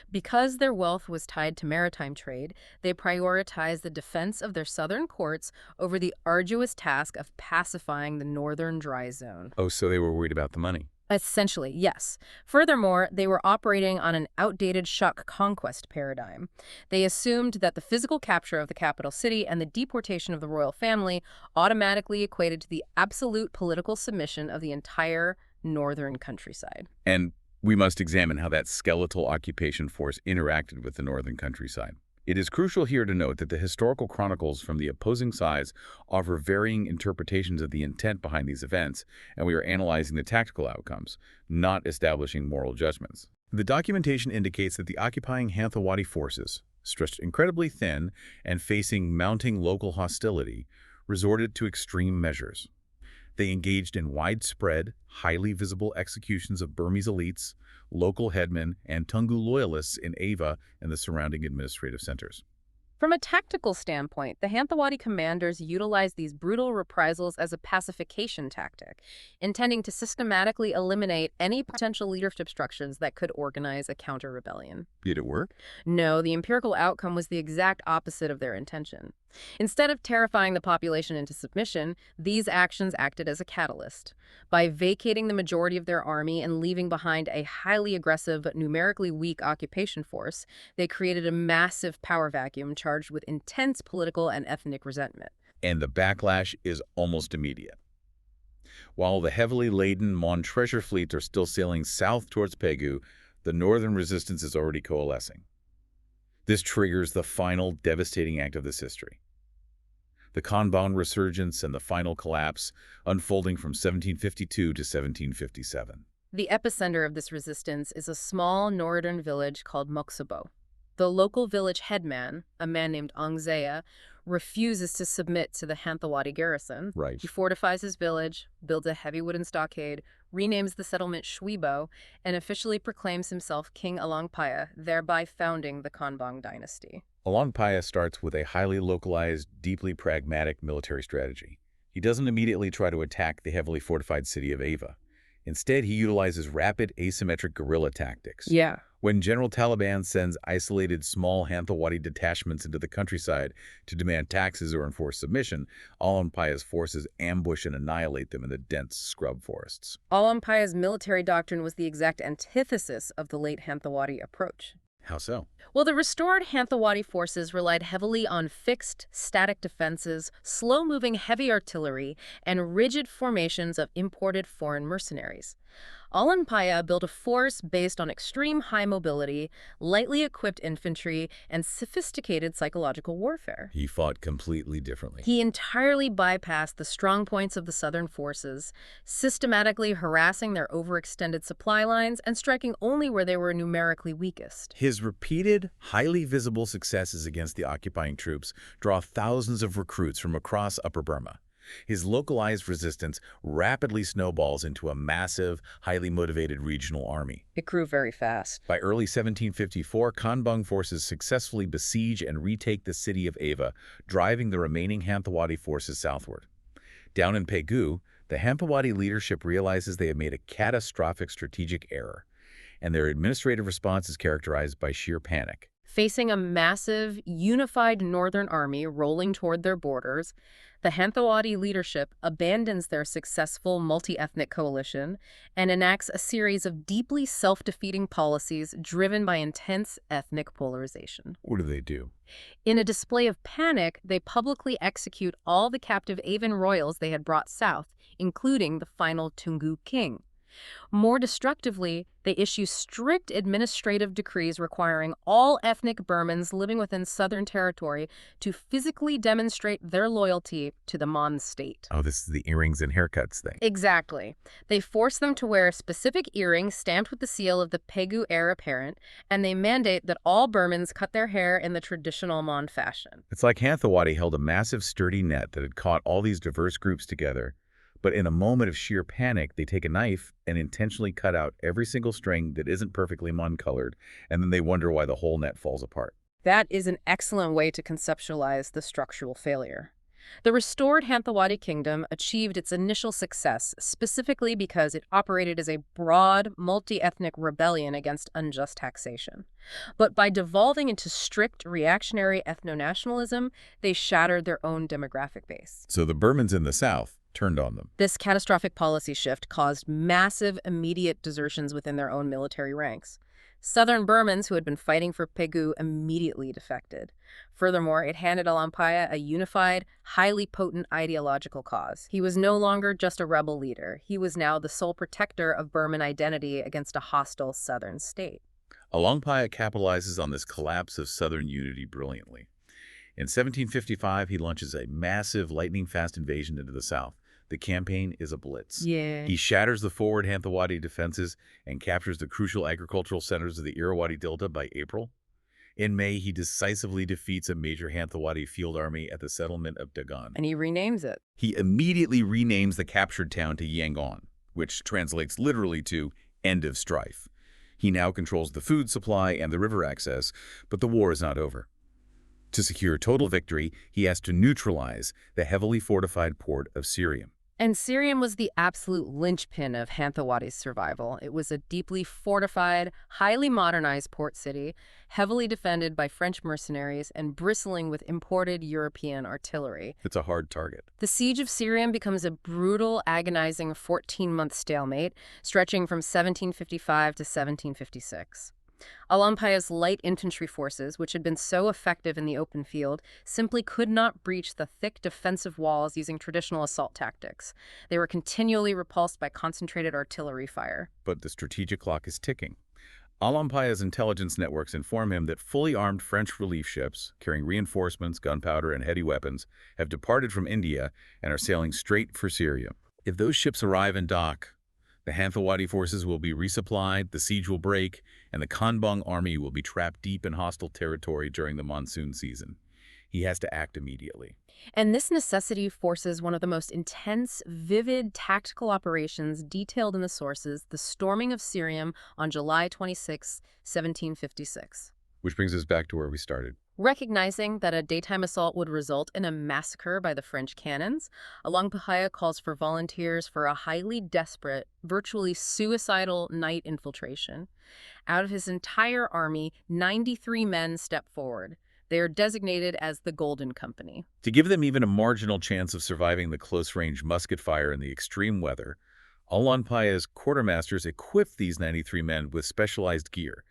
Because their wealth was tied to maritime trade, they prioritized the defense of their southern ports over the arduous task of pacifying the northern dry zone. Oh, so they were worried about the money. Essentially, yes. Furthermore, they were operating on an outdated Shuk conquest paradigm. They assumed that the physical capture of the capital city and the deportation of the royal family automatically equated to the absolute political submission of the entire northern countryside. And We must examine how that skeletal occupation force interacted with the northern countryside. It is crucial here to note that the historical chronicles from the opposing sides offer varying interpretations of the intent behind these events, and we are analyzing the tactical outcomes, not establishing moral judgments. The documentation indicates that the occupying Hanthawaddy forces, stretched incredibly thin and facing mounting local hostility, resorted to extreme measures. They engaged in widespread, highly visible executions of Burmese elites, local headmen, and Tungu loyalists in Ava and the surrounding administrative centers. From a tactical standpoint, the Hanthawaddy commanders utilized these brutal reprisals as a pacification tactic, intending to systematically eliminate any potential leadership structures that could organize a counter-rebellion. Did it work? No, the empirical outcome was the exact opposite of their intention. Instead of terrifying the population into submission, these actions acted as a catalyst. By vacating the majority of their army and leaving behind a highly aggressive but numerically weak occupation force, they created a massive power vacuum charged with intense political and ethnic resentment. And the backlash is almost immediate. While the heavily laden Mon treasure fleets are still sailing south towards Pegu, the northern resistance is already coalescing. This triggers the final devastating act of this history. The Kanbang resurgence and the final collapse, unfolding from 1752 to 1757. The epicenter of this resistance is a small northern village called Moksabo. The local village headman, a man named Angzea, refuses to submit to the Hanthawaddy garrison. Right. He fortifies his village, builds a heavy wooden stockade, renames the settlement Shwibo, and officially proclaims himself King Alangpaya, thereby founding the Kanbang dynasty. Alangpaya starts with a highly localized, deeply pragmatic military strategy. He doesn't immediately try to attack the heavily fortified city of Ava. Instead, he utilizes rapid asymmetric guerrilla tactics. Yeah. When General Taliban sends isolated small Hanthawaddy detachments into the countryside to demand taxes or enforce submission, Alampaya's forces ambush and annihilate them in the dense scrub forests. Alampaya's military doctrine was the exact antithesis of the late Hanthawaddy approach. How so? Well, the restored Hanthawaddy forces relied heavily on fixed, static defenses, slow-moving heavy artillery, and rigid formations of imported foreign mercenaries. Alampaya built a force based on extreme high mobility, lightly equipped infantry, and sophisticated psychological warfare. He fought completely differently. He entirely bypassed the strong points of the southern forces, systematically harassing their overextended supply lines and striking only where they were numerically weakest. His repeated, highly visible successes against the occupying troops draw thousands of recruits from across Upper Burma. His localized resistance rapidly snowballs into a massive, highly motivated regional army. It grew very fast. By early 1754, Kanbang forces successfully besiege and retake the city of Ava, driving the remaining Hanthawaddy forces southward. Down in Pegu, the Hanthawaddy leadership realizes they have made a catastrophic strategic error, and their administrative response is characterized by sheer panic. Facing a massive, unified northern army rolling toward their borders, the Hanthawaddy leadership abandons their successful multi-ethnic coalition and enacts a series of deeply self-defeating policies driven by intense ethnic polarization. What do? In a display of panic, they publicly execute all the captive Avan royals they had brought south, including the final Tungu king. More destructively, they issue strict administrative decrees requiring all ethnic Burmans living within Southern Territory to physically demonstrate their loyalty to the Mon state. Oh, this is the earrings and haircuts thing. Exactly. They force them to wear specific earrings stamped with the seal of the Pegu heir apparent, and they mandate that all Burmans cut their hair in the traditional Mon fashion. It's like Hanthawaddy held a massive sturdy net that had caught all these diverse groups together. But in a moment of sheer panic, they take a knife and intentionally cut out every single string that isn't perfectly Mon-colored, and then they wonder why the whole net falls apart. That is an excellent way to conceptualize the structural failure. The restored Hanthawaddy Kingdom achieved its initial success specifically because it operated as a broad, multi-ethnic rebellion against unjust taxation. But by devolving into strict reactionary ethno-nationalism, they shattered their own demographic base. So the Burmans in the south turned on them. This catastrophic policy shift caused massive, immediate desertions within their own military ranks. Southern Burmans who had been fighting for Pegu immediately defected. Furthermore, it handed Alampaya a unified, highly potent ideological cause. He was no longer just a rebel leader. He was now the sole protector of Burman identity against a hostile southern state. Alampaya capitalizes on this collapse of southern unity brilliantly. In 1755, he launches a massive lightning-fast invasion into the south. The campaign is a blitz. Yeah. He shatters the forward Hanthawaddy defenses and captures the crucial agricultural centers of the Irrawaddy Delta by April. In May, he decisively defeats a major Hanthawaddy field army at the settlement of Dagon. And he renames it. He immediately renames the captured town to Yangon, which translates literally to end of strife. He now controls the food supply and the river access, but the war is not over. To secure total victory, he has to neutralize the heavily fortified port of Syriam. And Syriam was the absolute linchpin of Hanthawaddy's survival. It was a deeply fortified, highly modernized port city, heavily defended by French mercenaries and bristling with imported European artillery. It's a hard target. The siege of Syriam becomes a brutal, agonizing 14-month stalemate, stretching from 1755 to 1756. Alampaya's light infantry forces, which had been so effective in the open field, simply could not breach the thick defensive walls using traditional assault tactics. They were continually repulsed by concentrated artillery fire. But the strategic clock is ticking. Alampaya's intelligence networks inform him that fully armed French relief ships, carrying reinforcements, gunpowder, and heavy weapons, have departed from India and are sailing straight for Syria. If those ships arrive and dock, the Hanthawaddy forces will be resupplied, the siege will break, and the Konbong army will be trapped deep in hostile territory during the monsoon season. He has to act immediately. And this necessity forces one of the most intense, vivid tactical operations detailed in the sources, the storming of Syriam on July 26, 1756. Which brings us back to where we started. Recognizing that a daytime assault would result in a massacre by the French cannons, Alampaya calls for volunteers for a highly desperate, virtually suicidal night infiltration. Out of his entire army, 93 men step forward. They are designated as the Golden Company. To give them even a marginal chance of surviving the close-range musket fire in the extreme weather, Alampaya's quartermasters equip these 93 men with specialized gear.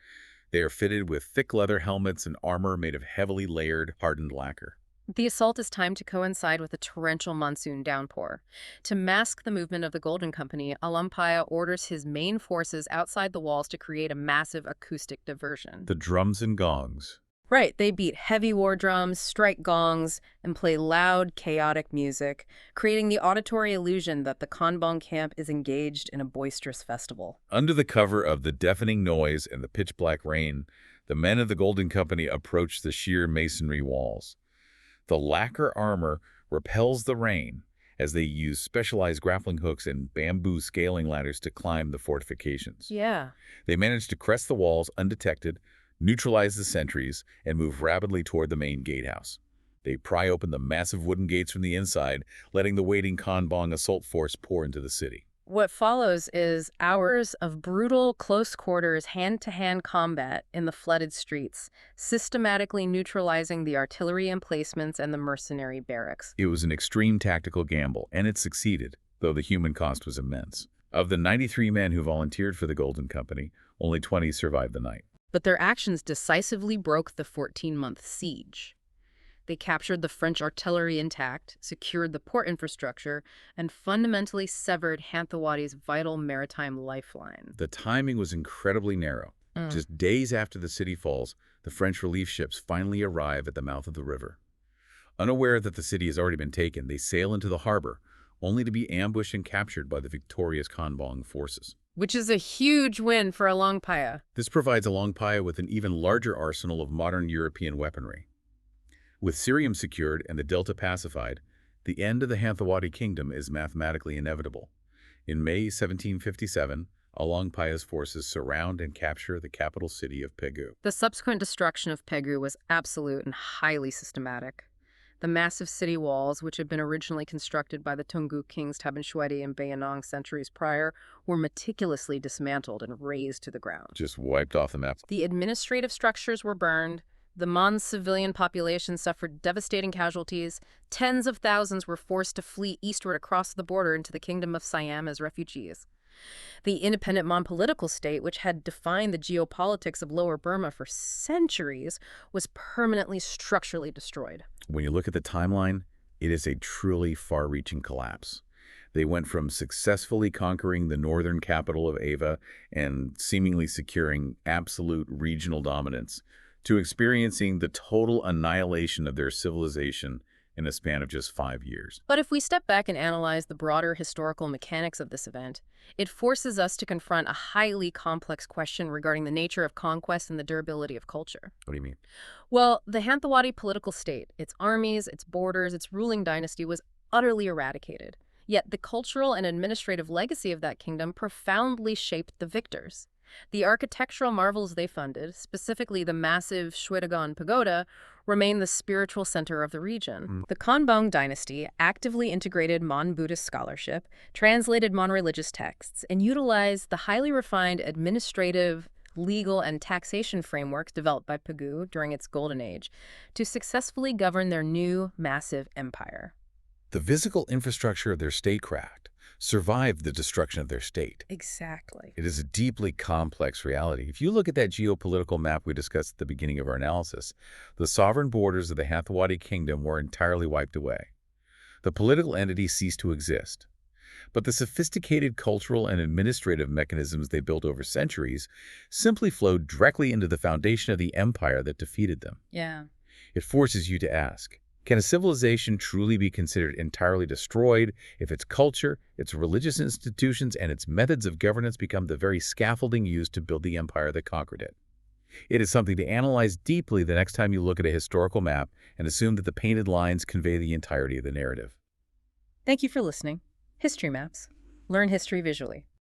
They are fitted with thick leather helmets and armor made of heavily layered, hardened lacquer. The assault is timed to coincide with a torrential monsoon downpour. To mask the movement of the Golden Company, Alampaya orders his main forces outside the walls to create a massive acoustic diversion. The drums and gongs. Right, they beat heavy war drums, strike gongs, and play loud, chaotic music, creating the auditory illusion that the Konbong camp is engaged in a boisterous festival. Under the cover of the deafening noise and the pitch-black rain, the men of the Golden Company approach the sheer masonry walls. The lacquer armor repels the rain as they use specialized grappling hooks and bamboo scaling ladders to climb the fortifications. Yeah. They manage to crest the walls undetected, neutralize the sentries, and move rapidly toward the main gatehouse. They pry open the massive wooden gates from the inside, letting the waiting Konbong assault force pour into the city. What follows is hours of brutal, close-quarters, hand-to-hand combat in the flooded streets, systematically neutralizing the artillery emplacements and the mercenary barracks. It was an extreme tactical gamble, and it succeeded, though the human cost was immense. Of the 93 men who volunteered for the Golden Company, only 20 survived the night. But their actions decisively broke the 14-month siege. They captured the French artillery intact, secured the port infrastructure, and fundamentally severed Hanthawaddy's vital maritime lifeline. The timing was incredibly narrow. Just days after the city falls, the French relief ships finally arrive at the mouth of the river. Unaware that the city has already been taken, they sail into the harbor, only to be ambushed and captured by the victorious Konbong forces. Which is a huge win for Alampaya. This provides Alampaya with an even larger arsenal of modern European weaponry. With Syriam secured and the Delta pacified, the end of the Hanthawaddy Kingdom is mathematically inevitable. In May 1757, Alampaya's forces surround and capture the capital city of Pegu. The subsequent destruction of Pegu was absolute and highly systematic. The massive city walls, which had been originally constructed by the Toungoo kings Dhammazedi and Bayanang centuries prior, were meticulously dismantled and razed to the ground. Just wiped off the map. The administrative structures were burned. The Mon civilian population suffered devastating casualties. Tens of thousands were forced to flee eastward across the border into the Kingdom of Siam as refugees. The independent Mon political state, which had defined the geopolitics of Lower Burma for centuries, was permanently structurally destroyed. When you look at the timeline, it is a truly far-reaching collapse. They went from successfully conquering the northern capital of Ava and seemingly securing absolute regional dominance to experiencing the total annihilation of their civilization in a span of just 5 years. But if we step back and analyze the broader historical mechanics of this event, it forces us to confront a highly complex question regarding the nature of conquest and the durability of culture. What do you mean? Well, the Hanthawaddy political state, its armies, its borders, its ruling dynasty was utterly eradicated. Yet the cultural and administrative legacy of that kingdom profoundly shaped the victors. The architectural marvels they funded, specifically the massive Shwedagon Pagoda, remain the spiritual center of the region. The Konbaung dynasty actively integrated Mon Buddhist scholarship, translated Mon religious texts, and utilized the highly refined administrative, legal, and taxation frameworks developed by Pagu during its golden age to successfully govern their new, massive empire. The physical infrastructure of their statecraft survived the destruction of their state. Exactly. It is a deeply complex reality. If you look at that geopolitical map we discussed at the beginning of our analysis, the sovereign borders of the Hanthawaddy Kingdom were entirely wiped away. The political entity ceased to exist. But the sophisticated cultural and administrative mechanisms they built over centuries simply flowed directly into the foundation of the empire that defeated them. Yeah. It forces you to ask, can a civilization truly be considered entirely destroyed if its culture, its religious institutions, and its methods of governance become the very scaffolding used to build the empire that conquered it? It is something to analyze deeply the next time you look at a historical map and assume that the painted lines convey the entirety of the narrative. Thank you for listening. History Maps. Learn history visually.